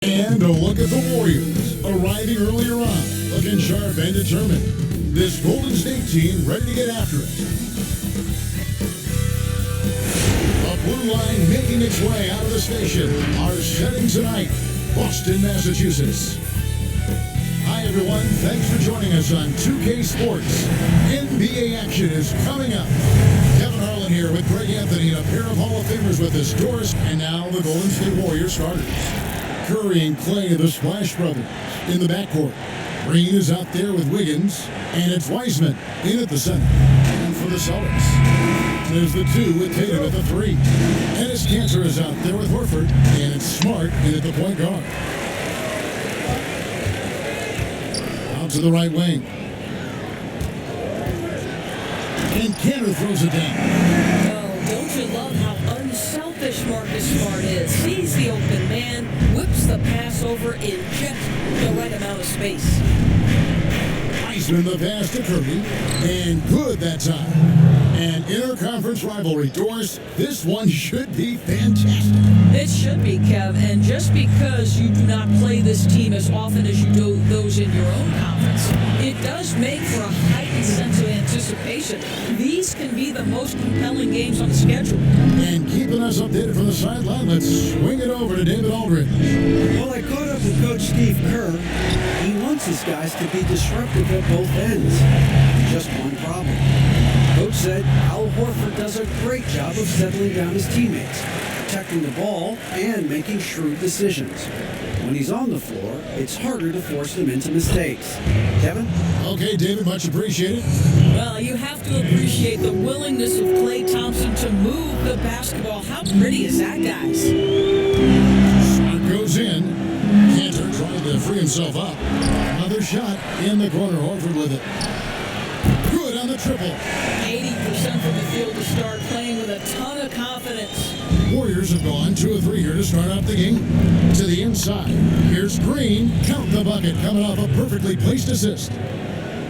And a look at the Warriors, arriving earlier on, looking sharp and determined. This Golden State team ready to get after it. The blue line making its way out of the station are setting tonight, Boston, Massachusetts. Hi everyone, thanks for joining us on 2K Sports. NBA action is coming up. Kevin Harlan here with Greg Anthony and a pair of Hall of Famers with us, Doris, and now the Golden State Warriors starters. Curry and Clay, the Splash Brothers, in the backcourt. Green is out there with Wiggins, and it's Wiseman in at the center. And for the Celtics, there's the two with Tatum at the three. Ennis Cantor is out there with Horford, and it's Smart in at the point guard. Out to the right wing. And Cantor throws it down. Oh, don't you love how unselfish Marcus Smart is? He's the open man, whips the pass over in just the right amount of space. Wiseman the pass to Curry, and good that time. An interconference rivalry, Doris. This one should be fantastic. It should be, Kev, and just because you do not play this team as often as you do those in your own conference, it does make for a heightened sense of anticipation. These can be the most compelling games on the schedule. And keeping us updated from the sideline, let's swing it over to David Aldridge. Well, I caught up with Coach Steve Kerr. He wants his guys to be disruptive at both ends. Just one problem. Coach said Al Horford does a great job of settling down his teammates, protecting the ball, and making shrewd decisions. When he's on the floor, it's harder to force them into mistakes. Kevin? Okay, David, much appreciated. Well, you have to appreciate the willingness of Klay Thompson to move the basketball. How pretty is that, guys? Smart goes in. Cantor trying to free himself up. Another shot in the corner. Horford with it. Good on the triple. 80% from the field to start, playing with a ton of confidence. Warriors have gone 2 of 3 here to start out the game. To the inside. Here's Green. Count the bucket. Coming off a perfectly placed assist.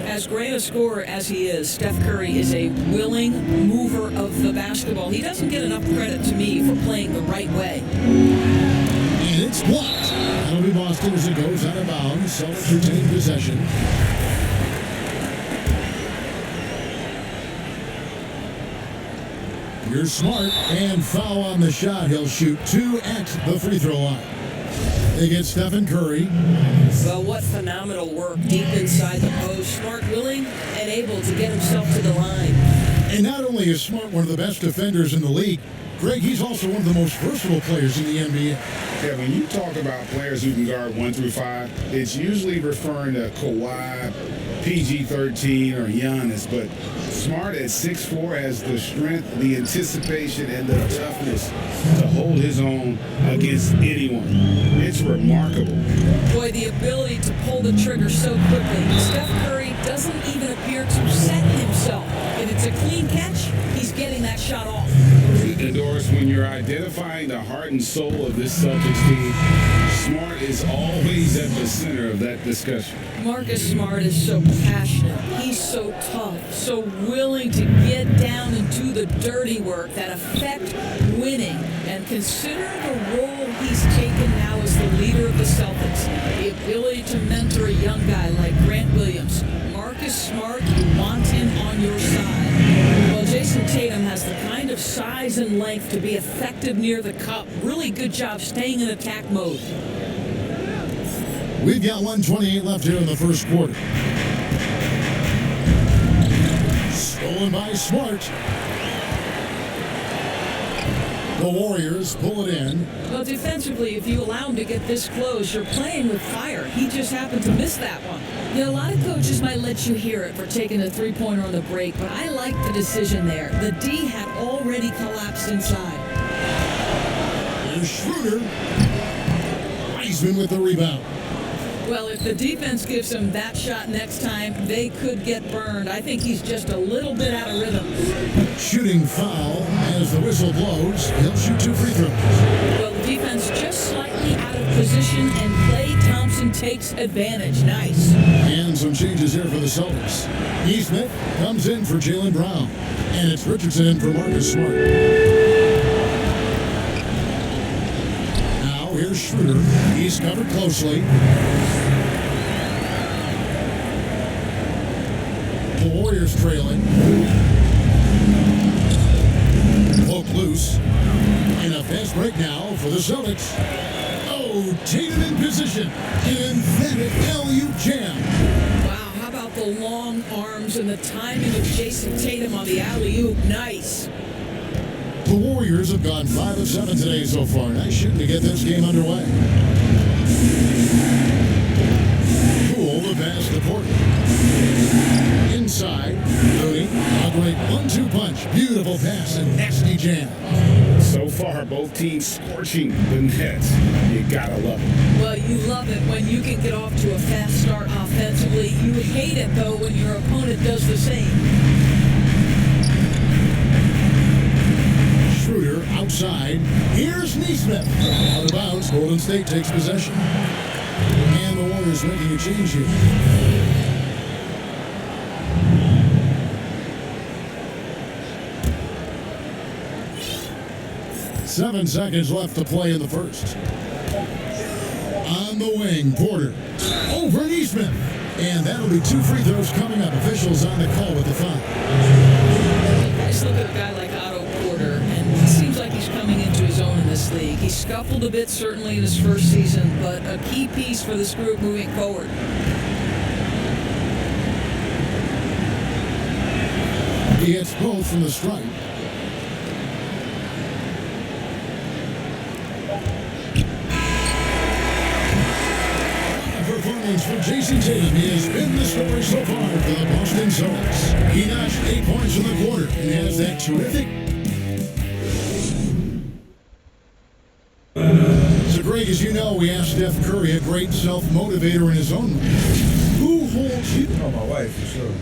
As great a scorer as he is, Steph Curry is a willing mover of the basketball. He doesn't get enough credit to me for playing the right way. And it's blocked. That'll be Boston as it goes out of bounds. Celtics retain possession. Here's Smart, and foul on the shot. He'll shoot 2 at the free throw line. They get Stephen Curry. Well, what phenomenal work deep inside the post. Smart, willing, and able to get himself to the line. And not only is Smart one of the best defenders in the league, Greg, he's also one of the most versatile players in the NBA. Yeah, when you talk about players who can guard 1 through 5, it's usually referring to Kawhi, PG-13, or Giannis, but Smart at 6'4" has the strength, the anticipation, and the toughness to hold his own against anyone. It's remarkable. Boy, the ability to pull the trigger so quickly. Steph Curry doesn't even appear to set himself. If it's a clean catch, he's getting that shot off. And Doris, when you're identifying the heart and soul of this Celtics team, Smart is always at the center of that discussion. Marcus Smart is so passionate. He's so tough, so willing to get down and do the dirty work that affect winning. And consider the role he's taken now as the leader of the Celtics. The ability to mentor a young guy like Grant Williams. Marcus Smart, you want him on your side. Well, Jason Tatum has the kind of size and length to be effective near the cup. Really good job staying in attack mode. We've got 1:28 left here in the first quarter. Stolen by Smart. The Warriors pull it in. Well, defensively, if you allow him to get this close, you're playing with fire. He just happened to miss that one. You know, a lot of coaches might let you hear it for taking a three-pointer on the break, but I like the decision there. The D had already collapsed inside. Here's Schroeder. Wiseman with the rebound. Well, if the defense gives him that shot next time, they could get burned. I think he's just a little bit out of rhythm. Shooting foul as the whistle blows. He'll shoot 2 free throws. Well, the defense just slightly out of position, and Klay Thompson takes advantage. Nice. And some changes here for the Celtics. Smith comes in for Jaylen Brown. And it's Richardson in for Marcus Smart. Now, here's Here's Schroeder. He's covered closely. The Warriors trailing. Poke loose. And a fast break now for the Celtics. Oh, Tatum in position. An emphatic alley-oop jam. Wow, how about the long arms and the timing of Jason Tatum on the alley-oop? Nice. The Warriors have gone 5 of 7 today so far. Nice shooting to get this game underway. Poole the pass to Porter. Inside, Looney, a great 1-2 punch. Beautiful pass and nasty jam. So far, both teams scorching the Nets. You gotta love it. Well, you love it when you can get off to a fast start offensively. You hate it, though, when your opponent does the same. Schroeder outside. Here's Neesmith. Out of bounds, Golden State takes possession. And the Warriors making a change here. Seven seconds left to play in the first. On the wing, Porter. Over Neesmith. And that'll be 2 free throws coming up. Officials on the call with the foul. Just look at a guy like Otto Porter, and it seems like he's coming into his own in this league. He scuffled a bit, certainly, in his first season, but a key piece for this group moving forward. He hits both from the stripe. Performance for Jason Tatum. He has been the story so far for the Boston Celtics. He notched 8 points in the quarter and has that terrific. So, Greg, as you know, we asked Steph Curry, a great self-motivator in his own right. Who holds you? Oh, my wife, for sure.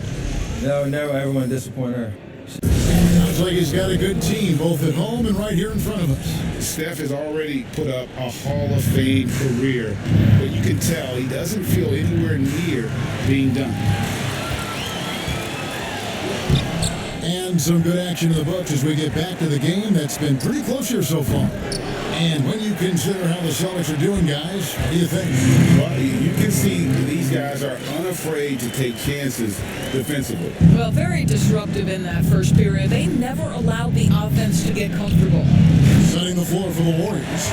Never ever want to disappoint her. Sounds like he's got a good team, both at home and right here in front of us. Steph has already put up a Hall of Fame career, but you can tell he doesn't feel anywhere near being done. And some good action in the books as we get back to the game that's been pretty close here so far. And when you consider how the Celtics are doing, guys, what do you think? Well, you can see these guys are unafraid to take chances defensively. Well, very disruptive in that first period. They never allowed the offense to get comfortable. Setting the floor for the Warriors.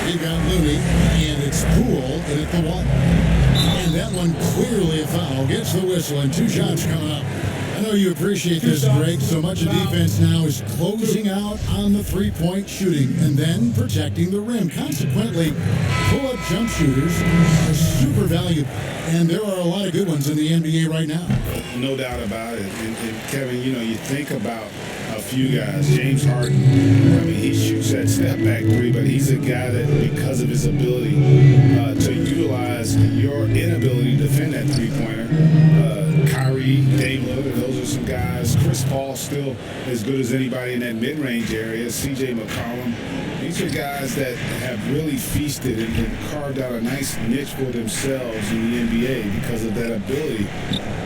You've got Looney, and it's Poole in at the 1. And that one clearly a foul. Gets the whistle, and 2 shots coming up. I know you appreciate this, Greg. So much of defense now is closing out on the three-point shooting and then protecting the rim. Consequently, pull-up jump shooters are super valuable, and there are a lot of good ones in the NBA right now. No doubt about it. And Kevin, you think about a few guys. James Harden, I mean, he shoots that step-back 3, but he's a guy that, because of his ability to utilize your inability to defend that three-pointer, Kyrie, Dame Lillard, those are some guys. Chris Paul still as good as anybody in that mid-range area. C.J. McCollum. These are guys that have really feasted and carved out a nice niche for themselves in the NBA because of that ability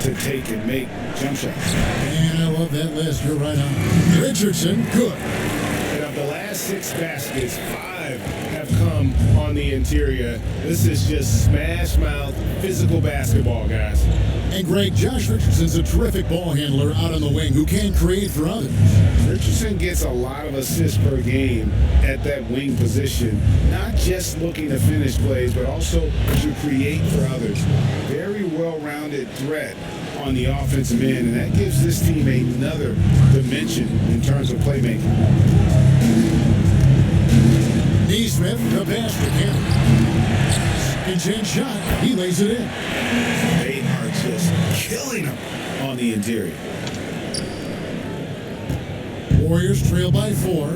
to take and make jump shots. And I love that list. You're right on. Richardson, good. And of the last 6 baskets, 5 have come on the interior. This is just smash-mouth, physical basketball, guys. And Greg, Josh Richardson's a terrific ball handler out on the wing who can create for others. Richardson gets a lot of assists per game at that wing position, not just looking to finish plays, but also to create for others. Very well-rounded threat on the offensive end, and that gives this team another dimension in terms of playmaking. Neesmith, the pass to Campbell. Second chance shot, he lays it in. They are just killing them on the interior. Warriors trail by 4.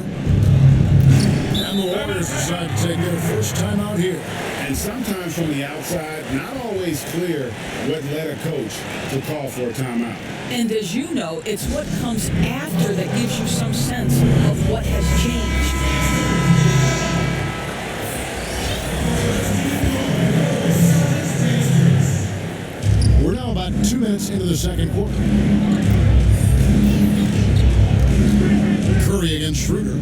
And the Warriors decide to take their first time out here. And sometimes from the outside, not always clear what led a coach to call for a timeout. And as you know, it's what comes after that gives you some sense of what has changed. We're now about 2 minutes into the second quarter. Curry against Schroeder.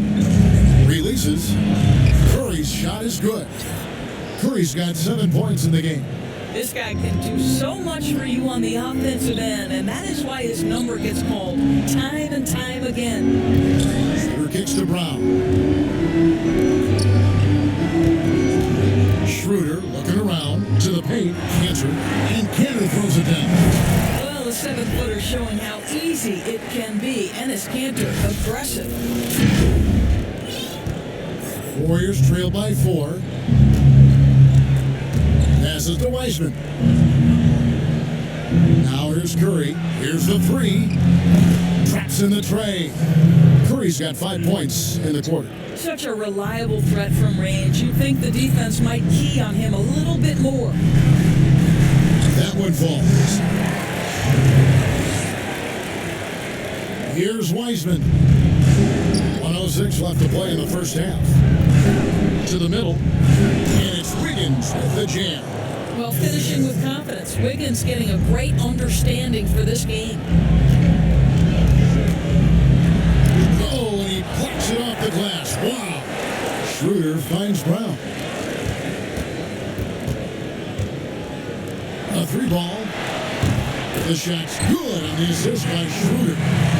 Releases. Curry's shot is is good. Curry's got 7 points in the game. This guy can do so much for you on the offensive end, and that is why his number gets called time and time again. Schroeder kicks to Brown. Schroeder looking around to the paint. Cantor, and Cantor throws it down. Well, the 7-footer showing how easy it can be, and is Cantor aggressive. Warriors trail by 4. Passes to Wiseman. Now here's Curry. Here's the 3. Traps in the tray. Curry's got 5 points in the quarter. Such a reliable threat from range. You'd think the defense might key on him a little bit more. That one falls. Here's Wiseman. 1:06 left to play in the first half. To the middle. And it's Wiggins with the jam. Well, finishing with confidence. Wiggins getting a great understanding for this game. Oh, and he plucks it off the glass. Wow. Schroeder finds Brown. A 3-ball. The shot's good on the assist by Schroeder.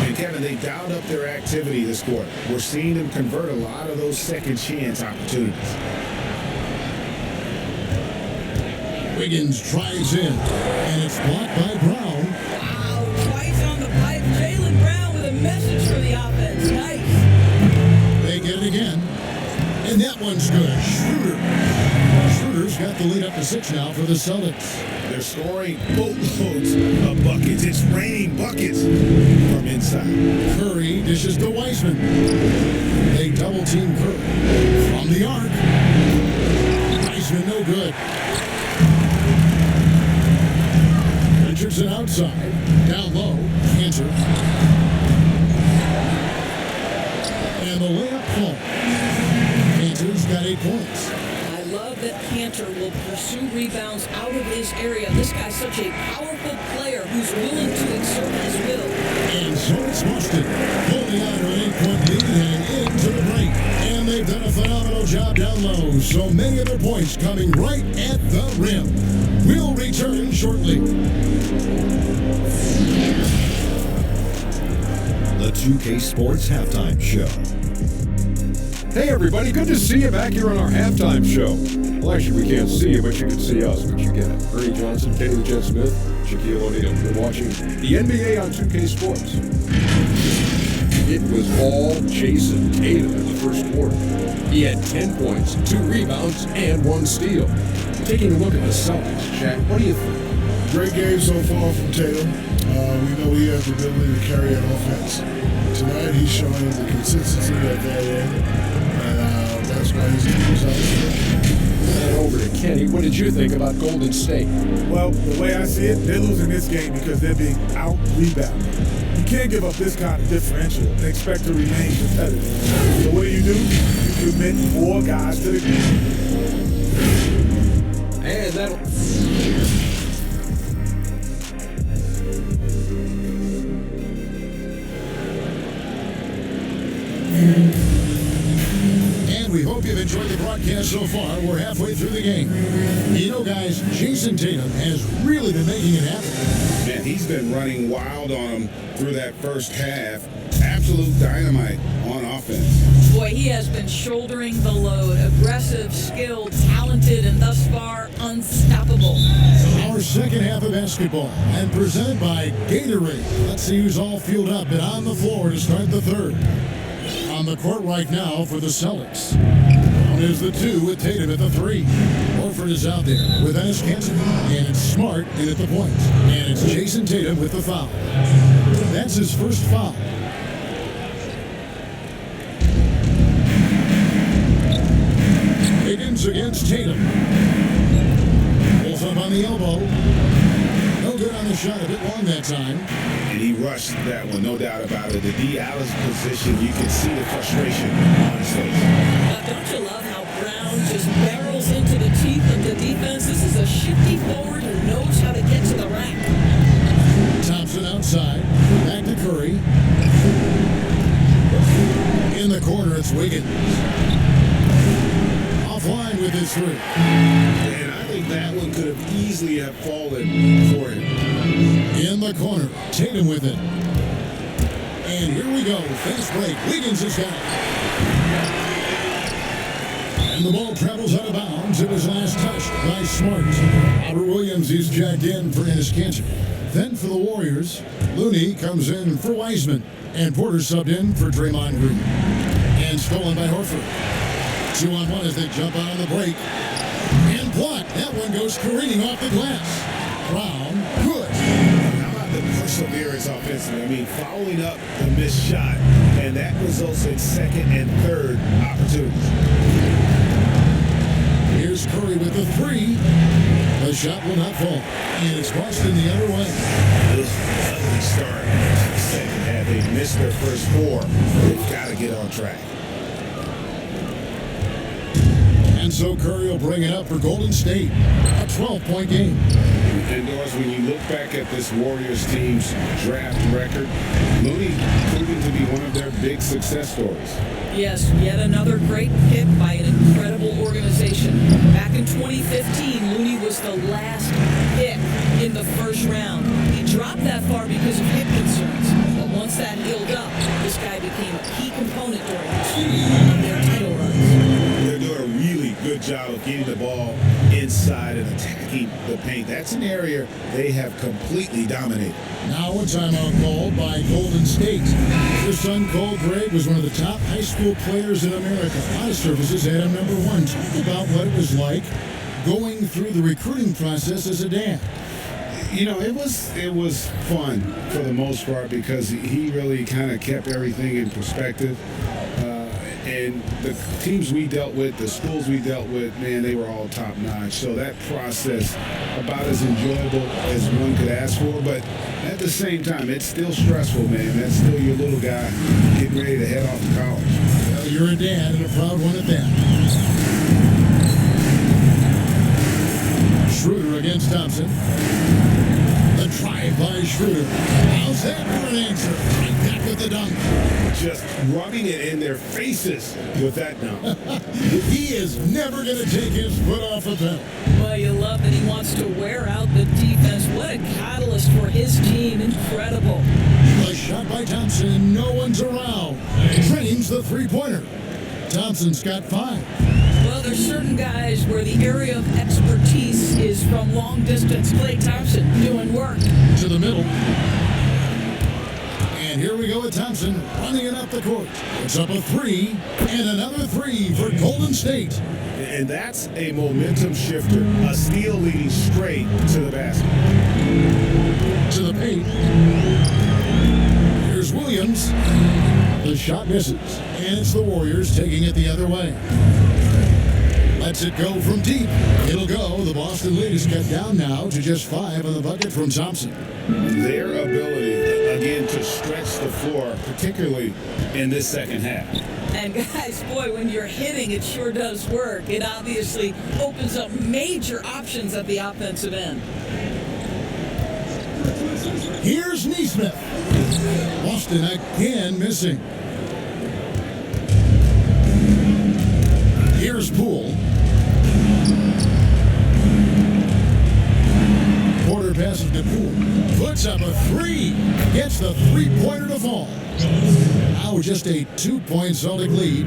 And Kevin, they dialed up their activity this quarter. We're seeing them convert a lot of those second chance opportunities. Wiggins tries in, and it's blocked by Brown. Wow, twice on the pipe. Jaylen Brown with a message for the offense. Nice. They get it again, and that one's good. Schroeder. Schroeder's got the lead up to 6 now for the Celtics. They're scoring boatloads of buckets. It's raining buckets from inside. Curry dishes to Wiseman. They double-team Curry. From the arc. Wiseman no good. Richardson outside. Down low. Cantor. And the layup falls. Cantor's got 8 points. I love that Cantor will pursue rebounds out of his area. This guy's such a powerful player who's willing to exert his will. And so it's Boston holding on to an 8-point lead and into the break. And they've done a phenomenal job down low. So many of their points coming right at the rim. We'll return shortly. The 2K Sports Halftime Show. Hey everybody, good to see you back here on our halftime show. Well, actually, we can't see you, but you can see us, but you get it. Ernie Johnson, Kenny the Jet Smith, Shaquille O'Neal. You're watching the NBA on 2K Sports. It was all Jason Tatum in the first quarter. He had 10 points, 2 rebounds, and 1 steal. Taking a look at the Celtics, Shaq, what do you think? Great game so far from Tatum. We know he has the ability to carry an offense. Tonight he's showing the consistency at that end, and that's why he's getting results. And over to Kenny, what did you think about Golden State? Well, the way I see it, they're losing this game because they're being out-rebounded. You can't give up this kind of differential and expect to remain competitive. So what do? You commit more guys to the game. And that'll... And we hope you've enjoyed the broadcast so far. We're halfway through the game. You know, guys, Jason Tatum has really been making it happen. Man, he's been running wild on them through that first half. Absolute dynamite on offense. Boy, he has been shouldering the load. Aggressive, skilled, talented, and thus far unstoppable. Our second half of basketball, and presented by Gatorade. Let's see who's all fueled up and on the floor to start the third. On the court right now for the Celtics. Brown is the 2 with Tatum at the 3. Horford is out there with Enes Kanter. And it's Smart in at the point. And it's Jason Tatum with the foul. That's his first foul. Higgins against Tatum. Pulls up on the elbow. No good on the shot, a bit long that time. And he rushed that one, no doubt about it. The D out of position, you can see the frustration on his face. Don't you love how Brown just barrels into the teeth of the defense? This is a shifty forward who knows how to get to the rack. Thompson outside. Back to Curry. In the corner, it's Wiggins. Offline with his three. And I think that one could have easily have fallen for him. In the corner, Tatum with it. And here we go, fast break. Wiggins has got it. And the ball travels out of bounds. It was last touched by Smart. Robert Williams is jacked in for Ennis Cancer. Then for the Warriors, Looney comes in for Wiseman. And Porter subbed in for Draymond Green. And stolen by Horford. 2-on-1 as they jump out on the break. And blocked. That one goes careening off the glass. Brown, good. How about the perseverance offensively? I mean, following up the missed shot, and that results in second and third opportunities. Here's Curry with the three. The shot will not fall. And it's Boston the other way. Ugly start. Second half, they missed their first four. They've got to get on track. And so Curry will bring it up for Golden State. A 12-point game. And Doris, when you look back at this Warriors team's draft record, Looney proving to be one of their big success stories. Yes, yet another great pick by an incredible organization. Back in 2015, Looney was the last pick in the first round. He dropped that far because of hip concerns. But once that healed up, this guy became a key component during two of their title runs. They're doing a really good job of getting the ball inside and attacking the paint. That's an area they have completely dominated. Now a timeout called by Golden State. His son Cole Gregg was one of the top high school players in America. A lot of services had him number one. Talk about what it was like going through the recruiting process as a dad. You know, it was fun for the most part because he really kind of kept everything in perspective. And the teams we dealt with, the schools we dealt with, man, they were all top-notch. So that process, about as enjoyable as one could ask for. But at the same time, it's still stressful, man. That's still your little guy getting ready to head off to college. Well, you're a dad and a proud one at that. Schroeder against Thompson. The drive by Schroeder. How's that for an answer? Right back with the dunk. Just rubbing it in their faces with that dunk. He is never going to take his foot off the pedal. Well, you love that he wants to wear out the defense. What a catalyst for his team. Incredible. A shot by Thompson. No one's around. Drains the three-pointer. Thompson's got 5. Well, there's certain guys where the area of expertise is from long distance. Klay Thompson doing work. To the middle. And here we go with Thompson running it up the court. It's up a 3 and another 3 for Golden State. And that's a momentum shifter. A steal leading straight to the basket. To the paint. Here's Williams. The shot misses. And it's the Warriors taking it the other way. Lets it go from deep. It'll go. The Boston lead is cut down now to just 5 on the bucket from Thompson. Their ability, again, to stretch the floor, particularly in this second half. And guys, boy, when you're hitting, it sure does work. It obviously opens up major options at the offensive end. Here's Neesmith. Boston again missing. Here's Poole. Porter passes to Poole. Puts up a 3. Gets the three-pointer to fall. Now just a 2-point Celtic lead.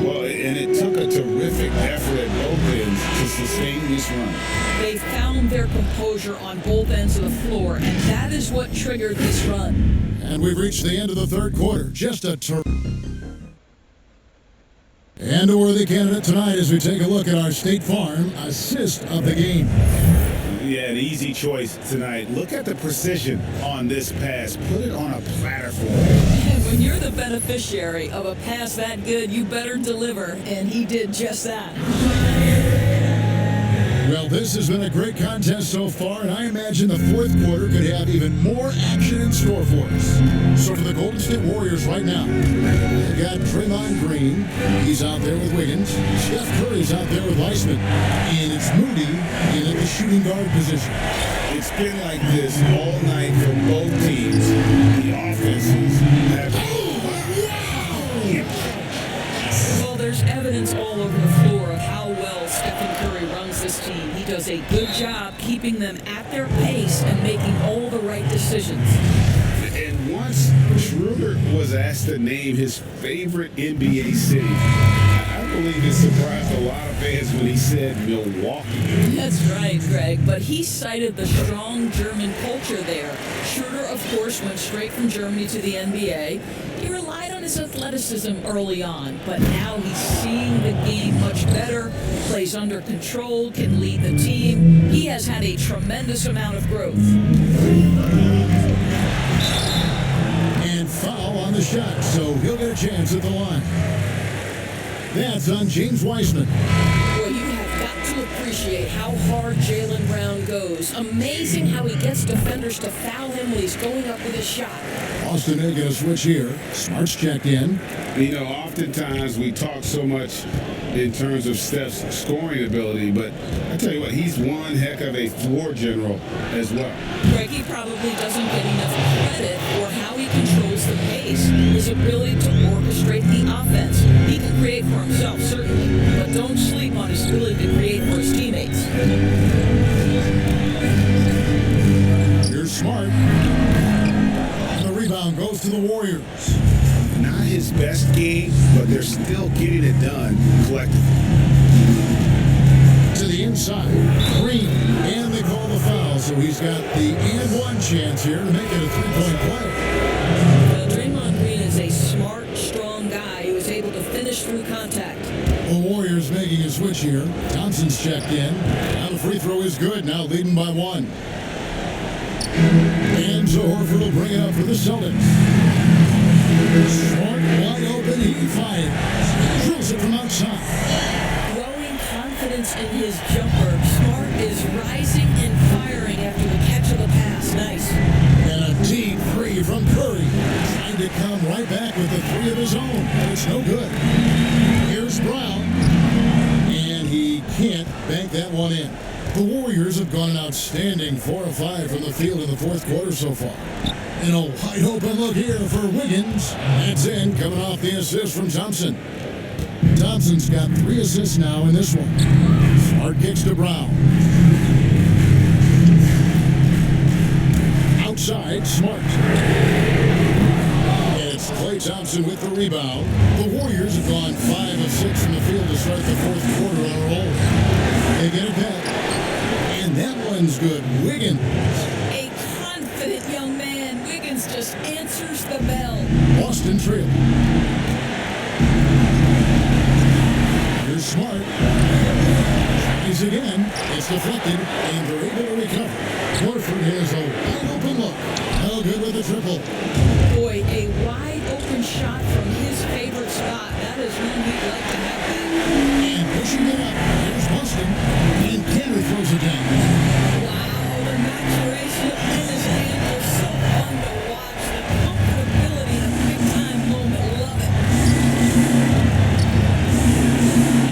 Well, and it took a terrific effort at both ends to sustain this run. They found their composure on both ends of the floor, and that is what triggered this run. And we've reached the end of the third quarter. Just a And a worthy candidate tonight as we take a look at our State Farm assist of the game. Yeah, an easy choice tonight. Look at the precision on this pass. Put it on a platter for him. When you're the beneficiary of a pass that good, you better deliver, and he did just that. Well, this has been a great contest so far, and I imagine the fourth quarter could have even more action in store for us. So for the Golden State Warriors right now, they've got Draymond Green. He's out there with Wiggins. Steph Curry's out there with Weissman. And it's Moody in at the shooting guard position. It's been like this all night for both teams. The offenses have... Well, there's evidence all over the floor of how how well Stephen Curry runs this team. He does a good job keeping them at their pace and making all the right decisions. And once Schroeder was asked to name his favorite NBA city, I believe it surprised a lot of fans when he said Milwaukee. That's right, Greg, but he cited the strong German culture there. Schroeder, of course, went straight from Germany to the NBA. He relied on his athleticism early on, but now he's seeing the game much better, plays under control, can lead the team. He has had a tremendous amount of growth. And foul on the shot, so he'll get a chance at the line. That's on James Wiseman. Well, you have got to appreciate how hard Jaylen Brown goes. Amazing how he gets defenders to foul him when he's going up with a shot. Boston making a switch here. Smart's checked in. You know, oftentimes we talk so much in terms of Steph's scoring ability, but I tell you what, he's one heck of a floor general as well. Greg, he probably doesn't get enough credit for how he controls the pace, his ability to orchestrate the offense. He can create for himself, certainly, but don't sleep on his ability to create for his teammates. Here's Smart. And the rebound goes to the Warriors. Not his best game, but they're still getting it done collectively. To the inside. Green. And they call the foul, so he's got the and one chance here to make it a three-point play. Draymond Green is a smart, strong guy who is able to finish through contact. The Warriors making a switch here. Thompson's checked in. Now the free throw is good, now leading by one. And so Horford will bring it up for the Celtics. Smart, wide open, he fires. Drills it from outside. Growing confidence in his jumper. Smart is rising and firing after the catch of the pass. Nice. And a deep three from Curry. Trying to come right back with the three of his own, but it's no good. Here's Brown. And he can't bank that one in. The Warriors have gone an outstanding 4 of 5 from the field in the fourth quarter so far. And a wide open look here for Wiggins. That's in, coming off the assist from Thompson. Thompson's got 3 assists now in this one. Smart kicks to Brown. Outside, Smart. It's Klay Thompson with the rebound. The Warriors have gone 5 of 6 from the field to start the fourth quarter on a roll. They get it back. And that one's good. Wiggins. A confident young man. Wiggins just answers the bell. Boston trail. Here's Smart. Tries again. It's deflected, and they're able to recover. Horford has a wide open look. No good with the triple. Boy, a wide open shot from his favorite spot. That is one he'd like to have back. And pushing it up. Here's Boston. And Kenner throws it down. Wow, the maturation of his hand was so fun to watch. The comfortability in a big-time moment. Love it.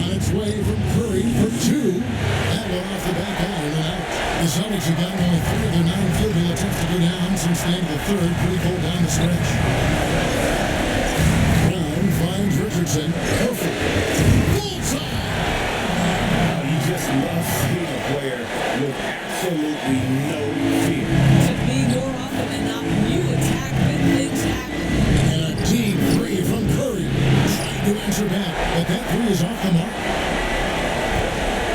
On its way from Curry for 2. That one off the back iron and out. The Celtics have gotten only 3 of their 9 field goal attempts to go down since the end of the third. Pretty cold down the stretch. Brown finds Richardson. Horford. Bullseye! You just love seeing a player with absolutely no fear. To me, more often than not, you attack when things happen. And a deep 3 from Curry. Trying to answer back, but that 3 is off the mark.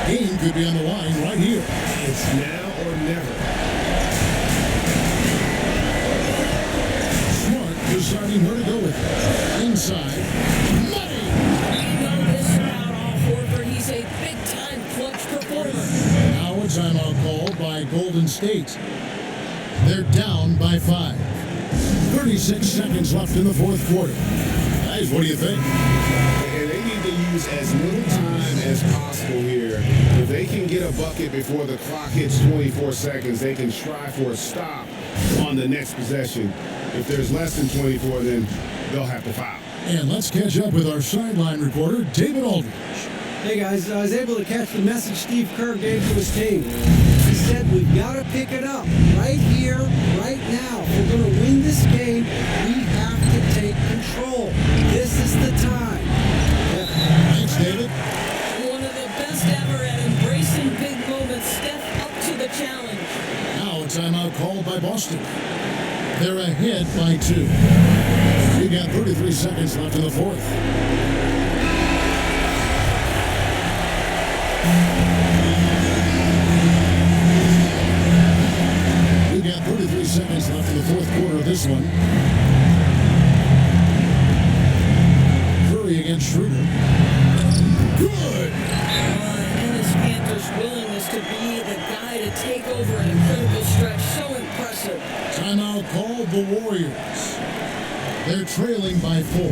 Game could be on the line right here. It's now or never. Smart deciding where to go with it. Inside. Money! You know this about Al Horford. He's a big-time clutch performer. Now a timeout called by Golden State. They're down by 5. 36 seconds left in the fourth quarter. Guys, what do you think? And they need to use as little time as possible here. If they can get a bucket before the clock hits 24 seconds, they can strive for a stop on the next possession. If there's less than 24, then they'll have to foul. And let's catch up with our sideline reporter, David Aldridge. Hey guys, I was able to catch the message Steve Kerr gave to his team. He said we've got to pick it up right here, right now. If we're going to win this game, we have to take control. This is the time. Thanks, David. One of the best timeout called by Boston. They're ahead by 2. We got 33 seconds left in the fourth. We got 33 seconds left in the fourth quarter of this one. Curry against Schroeder. Good! Ennis Cantor's willingness to be the guy to take over in a critical stretch, so impressive. Timeout called the Warriors. They're trailing by 4.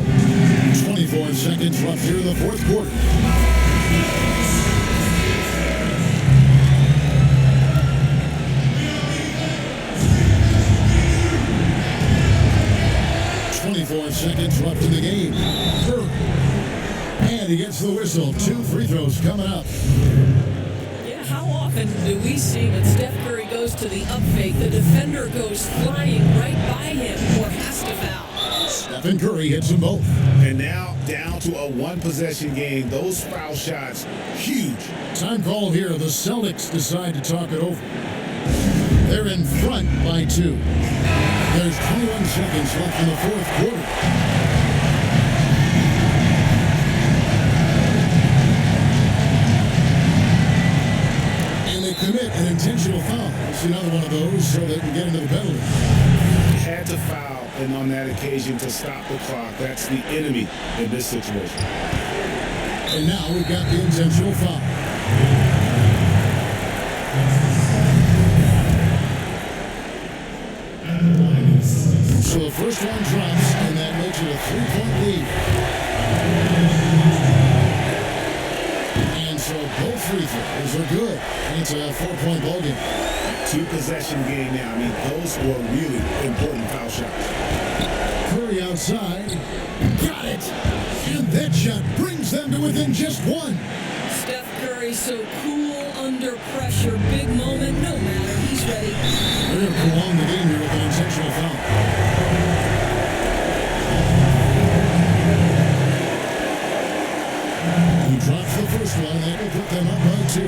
24 seconds left here in the fourth quarter. Seconds left in the game. Curry. And he gets the whistle. 2 free throws coming up. Yeah, how often do we see when Steph Curry goes to the up fake, the defender goes flying right by him or has to foul? Stephen Curry hits them both. And now down to a one-possession game. Those foul shots, huge. Time call here. The Celtics decide to talk it over. They're in front by 2. There's 21 seconds left in the fourth quarter. And they commit an intentional foul. It's another one of those so they can get into the penalty. Had to foul, and on that occasion to stop the clock. That's the enemy in this situation. And now we've got the intentional foul. So the first one drops, and that makes it a 3-point lead. And so both free throws are good. It's a 4-point ball game. 2-possession game now. I mean, those were really important foul shots. Curry outside. Got it. And that shot brings them to within just 1. Steph Curry so cool under pressure. Big moment, no matter. He's ready. They're going to prolong the game here with an intentional foul. He drops the first one. That will put them up by 2.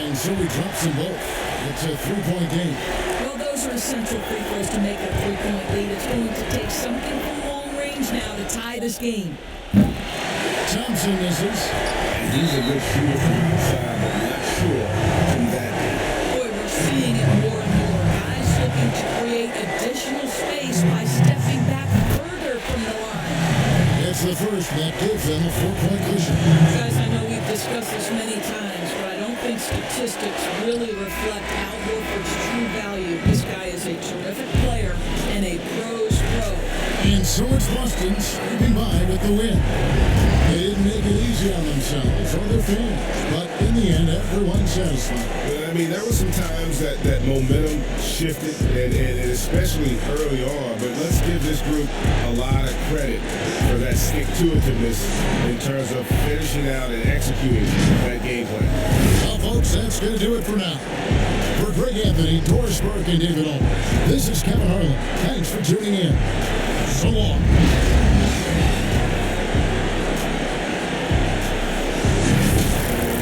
And so he drops them both. It's a 3-point game. Well, those are essential free throws to make a 3-point lead. It's going to take something from long range now to tie this game. Thompson misses. And he's a good shooter from outside, but not sure from that. Boy, we're seeing it more and more. Guys looking to create additional space by stepping back further from the line. It's the first that gives them a 4-point cushion. Guys, I know we've discussed this many times, but I don't think statistics really reflect Al Horford's true value. This guy is a terrific player and a pro's pro. And so it's Boston scraping by with the win. They didn't make it easy on themselves or their fans, but in the end, everyone's satisfied. I mean, there were some times that momentum shifted, and especially early on, but let's give this group a lot of credit for that stick-to-itiveness in terms of finishing out and executing that game plan. Well, folks, that's going to do it for now. For Greg Anthony, Doris Burke, and David Ulmer, this is Kevin Harlan. Thanks for tuning in. So long.